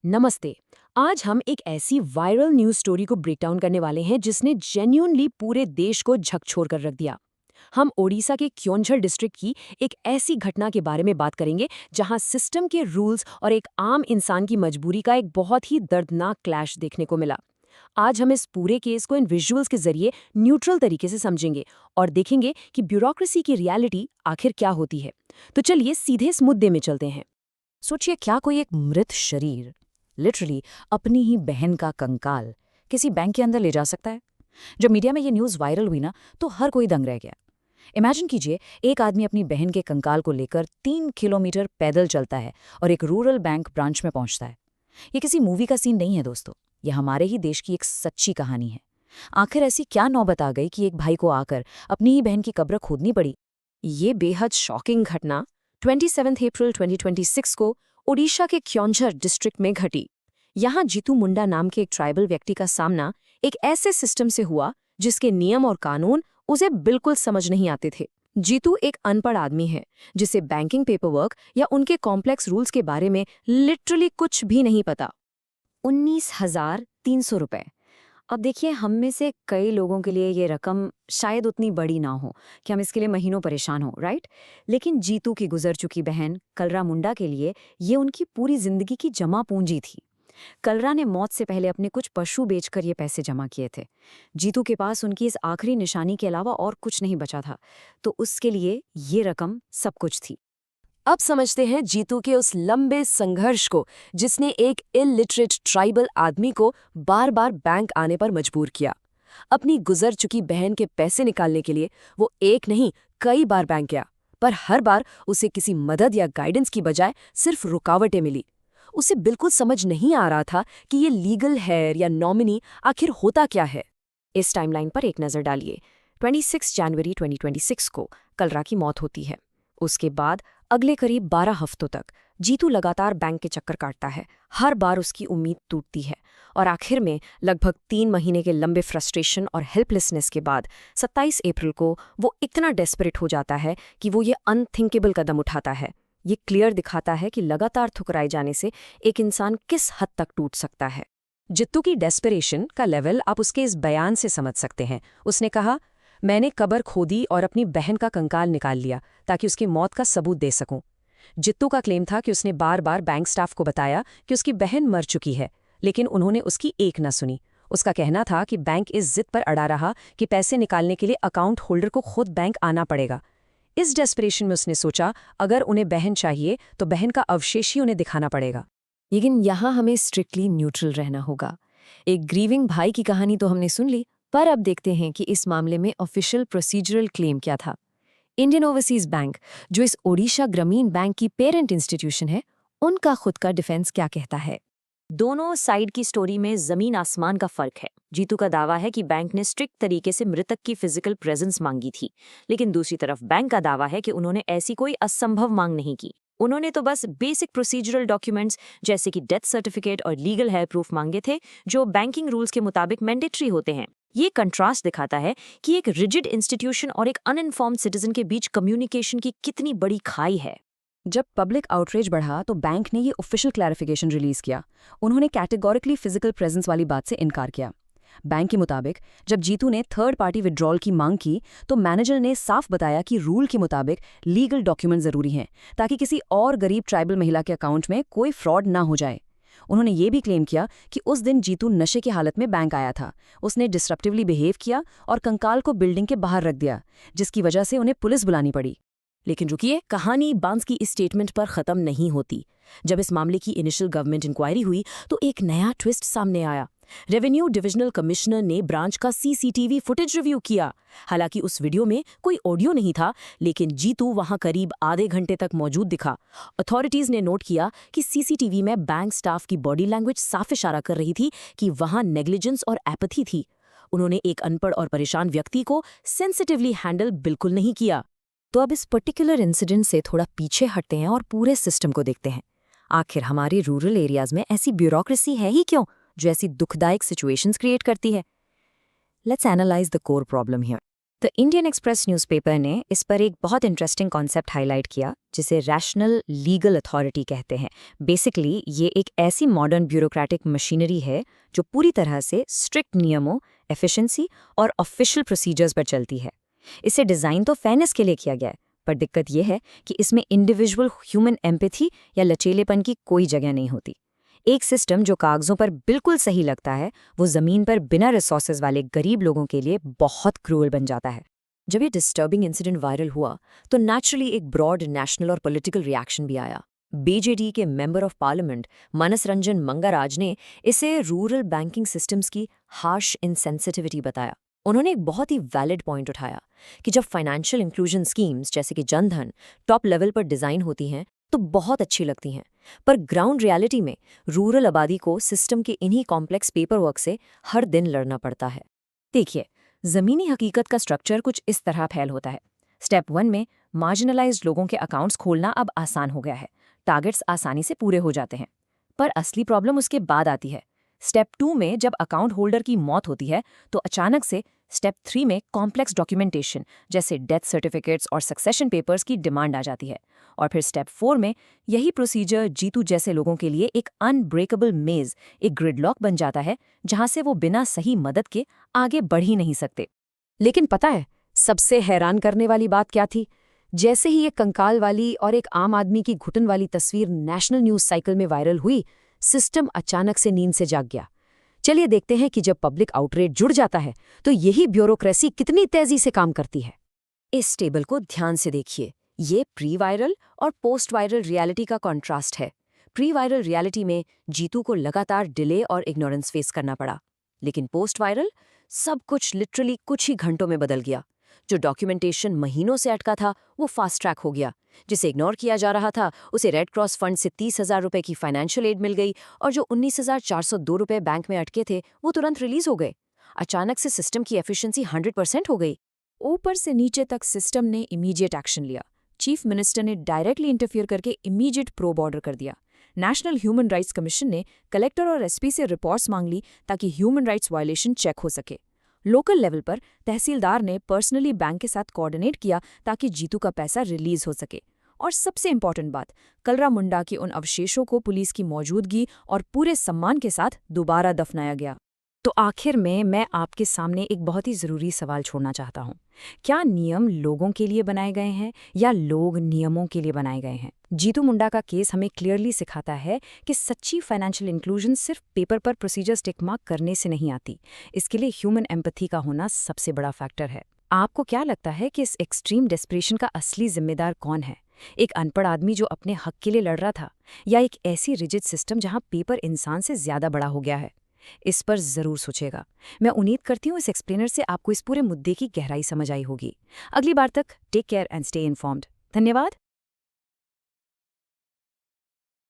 नमस्ते। आज हम एक ऐसी वायरल न्यूज स्टोरी को ब्रेक डाउन करने वाले हैं जिसने जेन्युइनली पूरे देश को झकझोर कर रख दिया। हम ओडिशा के क्योंझर डिस्ट्रिक्ट की एक ऐसी घटना के बारे में बात करेंगे जहां सिस्टम के रूल्स और एक आम इंसान की मजबूरी का एक बहुत ही दर्दनाक क्लैश देखने को मिला। आज हम इस पूरे केस को इन विजुअल्स के जरिए न्यूट्रल तरीके से समझेंगे और देखेंगे कि ब्यूरोक्रेसी की रियलिटी आखिर क्या होती है। तो चलिए सीधे इस मुद्दे में चलते हैं। सोचिए, क्या कोई एक मृत शरीर लिटरली अपनी ही बहन का कंकाल किसी बैंक के अंदर ले जा सकता है? जब मीडिया में ये न्यूज़ वायरल हुई ना, तो हर कोई दंग रह गया। इमेजिन कीजिए, एक आदमी अपनी बहन के कंकाल को लेकर 3 किलोमीटर पैदल चलता है और एक रूरल बैंक ब्रांच में पहुंचता है। ये किसी मूवी का सीन नहीं है दोस्तों, ये हमारे ही देश की एक सच्ची कहानी है। आखिर ऐसी क्या नौबत आ गई कि एक भाई को आकर अपनी ही बहन की कब्र खोदनी पड़ी? ये बेहद शॉकिंग घटना 27 अप्रैल 2026 को ओडिशा के क्योंझर डिस्ट्रिक्ट में घटी। यहाँ जीतू मुंडा नाम के एक ट्राइबल व्यक्ति का सामना एक ऐसे सिस्टम से हुआ जिसके नियम और कानून उसे बिल्कुल समझ नहीं आते थे। जीतू एक अनपढ़ आदमी है जिसे बैंकिंग पेपरवर्क या उनके कॉम्प्लेक्स रूल्स के बारे में लिटरली कुछ भी नहीं पता। 19,300 रुपए। अब देखिए, हम में से कई लोगों के लिए ये रकम शायद उतनी बड़ी ना हो कि हम इसके लिए महीनों परेशान हो, राइट? लेकिन जीतू की गुजर चुकी बहन कलरा मुंडा के लिए ये उनकी पूरी जिंदगी की जमा पूंजी थी। कलरा ने मौत से पहले अपने कुछ पशु बेचकर ये पैसे जमा किए थे। जीतू के पास उनकी इस आखिरी निशानी के अलावा और कुछ नहीं बचा था, तो उसके लिए ये रकम सब कुछ थी। अब समझते हैं जीतू के उस लंबे संघर्ष को जिसने एक इलिटरेट ट्राइबल आदमी को बार बार बैंक आने पर मजबूर किया। अपनी गुजर चुकी बहन के पैसे निकालने के लिए वो एक नहीं कई बार बैंक गया, पर हर बार उसे किसी मदद या गाइडेंस की बजाय सिर्फ रुकावटें मिली। उसे बिल्कुल समझ नहीं आ रहा था कि ये लीगल हेयर या नॉमिनी आखिर होता क्या है। इस टाइमलाइन पर एक नज़र डालिए। 26 जनवरी 2026 को कलरा की मौत होती है। उसके बाद अगले करीब 12 हफ्तों तक जीतू लगातार बैंक के चक्कर काटता है। हर बार उसकी उम्मीद टूटती है और आखिर में लगभग 3 महीने के लंबे फ्रस्ट्रेशन और हेल्पलेसनेस के बाद 27 अप्रैल को वो इतना डेस्परेट हो जाता है कि वो ये अनथिंकेबल कदम उठाता है। ये क्लियर दिखाता है कि लगातार ठुकराए जाने से एक इंसान किस हद तक टूट सकता है। जित्तू की डेस्परेशन का लेवल आप उसके इस बयान से समझ सकते हैं। उसने कहा, मैंने कब्र खोदी और अपनी बहन का कंकाल निकाल लिया ताकि उसकी मौत का सबूत दे सकूं। जित्तू का क्लेम था कि उसने बार बार बैंक स्टाफ को बताया कि उसकी बहन मर चुकी है, लेकिन उन्होंने उसकी एक न सुनी। उसका कहना था कि बैंक इस जिद पर अड़ा रहा कि पैसे निकालने के लिए अकाउंट होल्डर को खुद बैंक आना पड़ेगा। इस डेस्परेशन में उसने सोचा, अगर उन्हें बहन चाहिए तो बहन का अवशेष ही उन्हें दिखाना पड़ेगा। लेकिन यहाँ हमें स्ट्रिक्टली न्यूट्रल रहना होगा। एक ग्रीविंग भाई की कहानी तो हमने सुन ली, पर अब देखते हैं कि इस मामले में ऑफिशियल प्रोसीजरल क्लेम क्या था। इंडियन ओवरसीज बैंक, जो इस ओडिशा ग्रामीण बैंक की पेरेंट इंस्टीट्यूशन है, उनका खुद का डिफेंस क्या कहता है? दोनों साइड की स्टोरी में जमीन आसमान का फर्क है। जीतू का दावा है कि बैंक ने स्ट्रिक्ट तरीके से मृतक की फिजिकल प्रेजेंस मांगी थी, लेकिन दूसरी तरफ बैंक का दावा है कि उन्होंने ऐसी कोई असंभव मांग नहीं की। उन्होंने तो बस बेसिक प्रोसीजरल डॉक्यूमेंट्स जैसे कि डेथ सर्टिफिकेट और लीगल हेयर प्रूफ मांगे थे, जो बैंकिंग रूल्स के मुताबिक मैंडेटरी होते हैं। ये कंट्रास्ट दिखाता है कि एक रिजिड इंस्टीट्यूशन और एक अनइन्फॉर्म्ड सिटीजन के बीच कम्युनिकेशन की कितनी बड़ी खाई है। जब पब्लिक आउटरीच बढ़ा तो बैंक ने ये ऑफिशियल क्लैरिफिकेशन रिलीज किया। उन्होंने कैटेगोरिकली फिजिकल प्रेजेंस वाली बात से इनकार किया। बैंक के मुताबिक जब जीतू ने थर्ड पार्टी विड्रॉल की मांग की तो मैनेजर ने साफ बताया कि रूल के मुताबिक लीगल डॉक्यूमेंट जरूरी हैं ताकि किसी और गरीब ट्राइबल महिला के अकाउंट में कोई फ्रॉड ना हो जाए। उन्होंने ये भी क्लेम किया कि उस दिन जीतू नशे की हालत में बैंक आया था। उसने डिस्ट्रप्टिवली बिहेव किया और कंकाल को बिल्डिंग के बाहर रख दिया, जिसकी वजह से उन्हें पुलिस बुलानी पड़ी। लेकिन रुकिए, कहानी बांस की इस स्टेटमेंट पर खत्म नहीं होती। जब इस मामले की इनिशियल गवर्नमेंट इंक्वायरी हुई तो एक नया ट्विस्ट सामने आया। रेवेन्यू डिविजनल कमिश्नर ने ब्रांच का सीसीटीवी फुटेज रिव्यू किया। हालांकि उस वीडियो में कोई ऑडियो नहीं था, लेकिन जीतू वहां करीब आधे घंटे तक मौजूद दिखा। अथॉरिटीज ने नोट किया कि सीसीटीवी में बैंक स्टाफ की बॉडी लैंग्वेज साफ इशारा कर रही थी कि वहां नेग्लिजेंस और एपैथी थी। उन्होंने एक अनपढ़ और परेशान व्यक्ति को सेंसिटिवली हैंडल बिल्कुल नहीं किया। तो अब इस पर्टिकुलर इंसिडेंट से थोड़ा पीछे हटते हैं और पूरे सिस्टम को देखते हैं। आखिर हमारे रूरल एरियाज में ऐसी ब्यूरोक्रेसी है ही क्यों जो ऐसी दुखदायक सिचुएशंस क्रिएट करती है? Let's analyse the core problem here. The Indian express newspaper ने इस पर एक बहुत इंटरेस्टिंग कॉन्सेप्ट हाईलाइट किया जिसे रैशनल लीगल अथॉरिटी कहते हैं। बेसिकली ये एक ऐसी मॉडर्न ब्यूरोक्रेटिक मशीनरी है जो पूरी तरह से स्ट्रिक्ट नियमों, एफिशिएंसी और ऑफिशियल प्रोसीजर्स पर चलती है। इसे डिज़ाइन तो फेयरनेस के लिए किया गया है, पर दिक्कत यह है कि इसमें इंडिविजुअल ह्यूमन एम्पैथी या लचीलेपन की कोई जगह नहीं होती। एक सिस्टम जो कागजों पर बिल्कुल सही लगता है वो ज़मीन पर बिना रिसोर्सेज वाले गरीब लोगों के लिए बहुत क्रूअल बन जाता है। जब ये डिस्टर्बिंग इंसिडेंट वायरल हुआ तो नेचुरली एक ब्रॉड नेशनल और पॉलिटिकल रिएक्शन भी आया। बीजेडी के मेंबर ऑफ पार्लियामेंट मानस रंजन मंगाराज ने इसे रूरल बैंकिंग सिस्टम्स की हार्श इनसेंसिटिविटी बताया। उन्होंने एक बहुत ही वैलिड पॉइंट उठाया कि जब फाइनेंशियल इंक्लूजन स्कीम्स जैसे कि जनधन टॉप लेवल पर डिज़ाइन होती हैं तो बहुत अच्छी लगती हैं, पर ग्राउंड रियलिटी में रूरल आबादी को सिस्टम के इन्हीं कॉम्प्लेक्स पेपर वर्क से हर दिन लड़ना पड़ता है। देखिए, ज़मीनी हकीकत का स्ट्रक्चर कुछ इस तरह फैल होता है। स्टेप 1 में मार्जिनलाइज्ड लोगों के अकाउंट्स खोलना अब आसान हो गया है, टारगेट्स आसानी से पूरे हो जाते हैं। पर असली प्रॉब्लम उसके बाद आती है। स्टेप 2 में जब अकाउंट होल्डर की मौत होती है तो अचानक से स्टेप 3 में कॉम्प्लेक्स डॉक्यूमेंटेशन जैसे डेथ सर्टिफिकेट्स और सक्सेशन पेपर्स की डिमांड आ जाती है। और फिर स्टेप 4 में यही प्रोसीजर जीतू जैसे लोगों के लिए एक अनब्रेकेबल मेज, एक ग्रिडलॉक बन जाता है जहां से वो बिना सही मदद के आगे बढ़ ही नहीं सकते। लेकिन पता है सबसे हैरान करने वाली बात क्या थी? जैसे ही ये कंकाल वाली और एक आम आदमी की घुटन वाली तस्वीर नेशनल न्यूज साइकिल में वायरल हुई, सिस्टम अचानक से नींद से जाग गया। चलिए देखते हैं कि जब पब्लिक आउटरीच जुड़ जाता है तो यही ब्यूरोक्रेसी कितनी तेजी से काम करती है। इस टेबल को ध्यान से देखिए। ये प्री वायरल और पोस्ट वायरल रियलिटी का कॉन्ट्रास्ट है। प्री वायरल रियलिटी में जीतू को लगातार डिले और इग्नोरेंस फेस करना पड़ा, लेकिन पोस्ट वायरल सब कुछ लिटरली कुछ ही घंटों में बदल गया। जो डॉक्यूमेंटेशन महीनों से अटका था वो फास्ट ट्रैक हो गया, जिसे इग्नोर किया जा रहा था उसे रेड क्रॉस फंड से 30,000 रुपए की फाइनेंशियल एड मिल गई, और जो 19,402 रुपए बैंक में अटके थे वो तुरंत रिलीज हो गए। अचानक से सिस्टम की एफिशिएंसी 100% हो गई। ऊपर से नीचे तक सिस्टम ने इमीडिएट एक्शन लिया। चीफ मिनिस्टर ने डायरेक्टली इंटरफियर करके इमीडिएट प्रोब ऑर्डर कर दिया। नेशनल ह्यूमन राइट्स कमीशन ने कलेक्टर और एसपी से रिपोर्ट्स मांग ली ताकि ह्यूमन राइट्स वायलेशन चेक हो सके। लोकल लेवल पर तहसीलदार ने पर्सनली बैंक के साथ कोऑर्डिनेट किया ताकि जीतू का पैसा रिलीज हो सके। और सबसे इंपॉर्टेंट बात, कलरा मुंडा के उन अवशेषों को पुलिस की मौजूदगी और पूरे सम्मान के साथ दोबारा दफनाया गया। तो आखिर में मैं आपके सामने एक बहुत ही ज़रूरी सवाल छोड़ना चाहता हूँ। क्या नियम लोगों के लिए बनाए गए हैं या लोग नियमों के लिए बनाए गए हैं? जीतू मुंडा का केस हमें क्लियरली सिखाता है कि सच्ची फाइनेंशियल इंक्लूजन सिर्फ पेपर पर प्रोसीजर्स टिक मार्क करने से नहीं आती। इसके लिए ह्यूमन एम्पैथी का होना सबसे बड़ा फैक्टर है। आपको क्या लगता है कि इस एक्सट्रीम डेस्परेशन का असली जिम्मेदार कौन है? एक अनपढ़ आदमी जो अपने हक के लिए लड़ रहा था, या एक ऐसी रिजिड सिस्टम जहां पेपर इंसान से ज्यादा बड़ा हो गया है? इस पर जरूर सोचेगा। मैं उम्मीद करती हूँ इस एक्सप्लेनर से आपको इस पूरे मुद्दे की गहराई समझ आई होगी। अगली बार तक take care and stay informed. धन्यवाद।